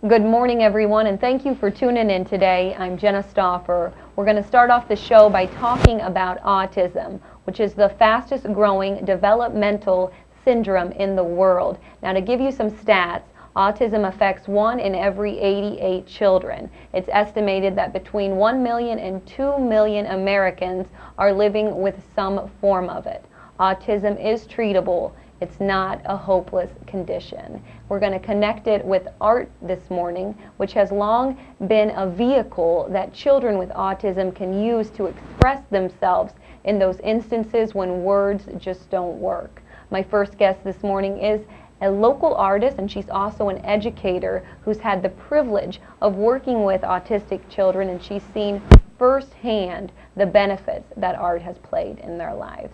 Good morning, everyone, and thank you for tuning in today. I'm Jenna Stauffer. We're going to start off the show by talking about autism, which is the fastest growing developmental syndrome in the world. Now, to give you some stats, autism affects 1 in every 88 children. It's estimated that between 1 million and 2 million Americans are living with some form of it. Autism is treatable. It's not a hopeless condition. We're going to connect it with art this morning, which has long been a vehicle that children with autism can use to express themselves in those instances when words just don't work. My first guest this morning is a local artist, and she's also an educator who's had the privilege of working with autistic children, and she's seen firsthand the benefits that art has played in their lives.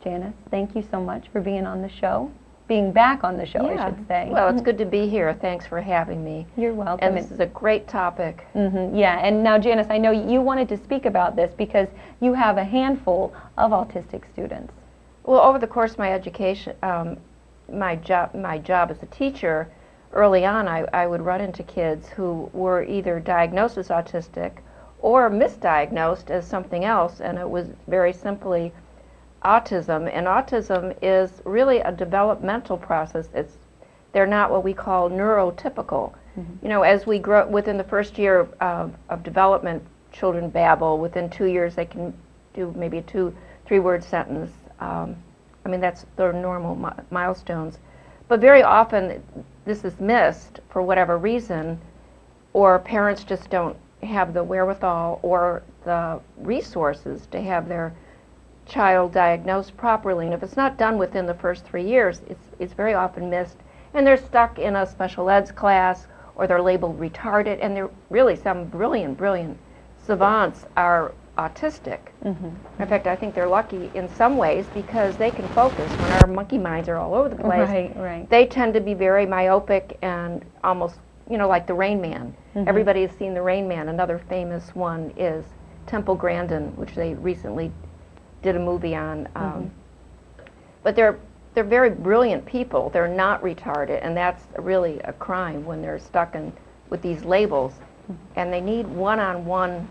Janice, thank you so much for being on the show. Being back on the show, I should say. Well, it's good to be here. Thanks for having me. You're welcome. And this is a great topic. Yeah, and now Janice, I know you wanted to speak about this because you have a handful of autistic students. Well, over the course of my education, my job as a teacher, early on I would run into kids who were either diagnosed as autistic or misdiagnosed as something else, and it was very simply autism. And autism is really a developmental process. They're not what we call neurotypical. You know, as we grow within the first year of development, children babble. Within 2 years, they can do maybe a 2-3 word sentence. I mean, that's their normal milestones. But very often, this is missed for whatever reason, or parents just don't have the wherewithal or the resources to have their child diagnosed properly. And if it's not done within the first 3 years, it's very often missed, and they're stuck in a special eds class, or they're labeled retarded, and they're really some brilliant savants are autistic. In fact, I think they're lucky in some ways because they can focus when our monkey minds are all over the place. Right. They tend to be very myopic and almost, you know, like the Rain Man. Everybody has seen the Rain Man. Another famous one is Temple Grandin, which they recently did a movie on. But they're very brilliant people. They're not retarded, and that's really a crime when they're stuck with these labels. And they need one-on-one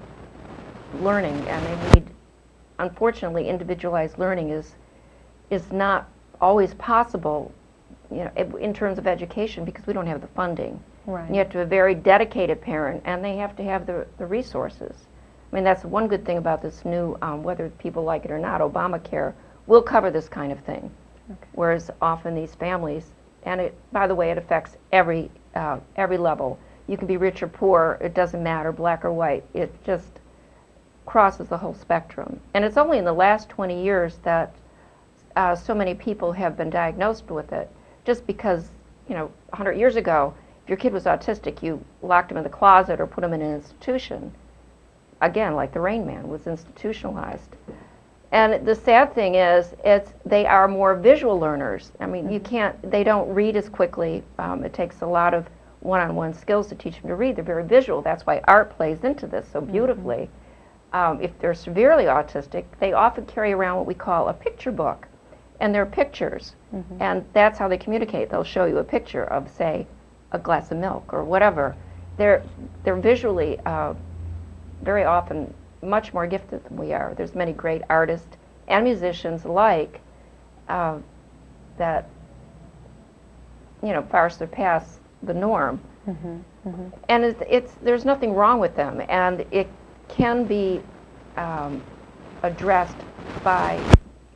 learning, and they need, unfortunately, individualized learning is not always possible, you know, in terms of education, because we don't have the funding. Right. And you have to have a very dedicated parent, and they have to have the resources. I mean, that's one good thing about this new, whether people like it or not, Obamacare will cover this kind of thing. Whereas often these families, and by the way, it affects every level. You can be rich or poor, it doesn't matter, black or white. It just crosses the whole spectrum. And it's only in the last 20 years that so many people have been diagnosed with it. Just because, you know, 100 years ago, if your kid was autistic, you locked him in the closet or put him in an institution. Again, like the Rain Man was institutionalized. And the sad thing is, they are more visual learners. I mean, they don't read as quickly. It takes a lot of one-on-one skills to teach them to read. They're very visual. That's why art plays into this so beautifully. If they're severely autistic, they often carry around what we call a picture book, and they're pictures. And that's how they communicate. They'll show you a picture of, say, a glass of milk or whatever. They're visually very often much more gifted than we are. There's many great artists and musicians alike that, you know, far surpass the norm. And there's nothing wrong with them, and it can be addressed by,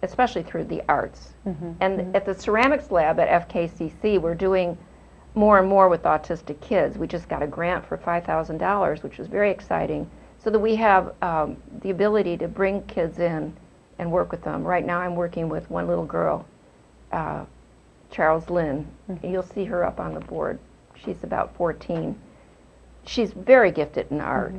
especially through the arts. And at the ceramics lab at FKCC, we're doing more and more with autistic kids. We just got a grant for $5,000, which was very exciting, so that we have the ability to bring kids in and work with them. Right now I'm working with one little girl, Charles Lynn. You'll see her up on the board. She's about 14. She's very gifted in art.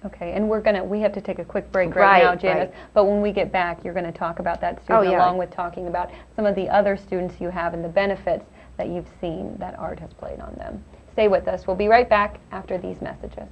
Okay, and we have to take a quick break right now, Janice, but when we get back, you're going to talk about that student along with talking about some of the other students you have and the benefits that you've seen that art has played on them. Stay with us. We'll be right back after these messages.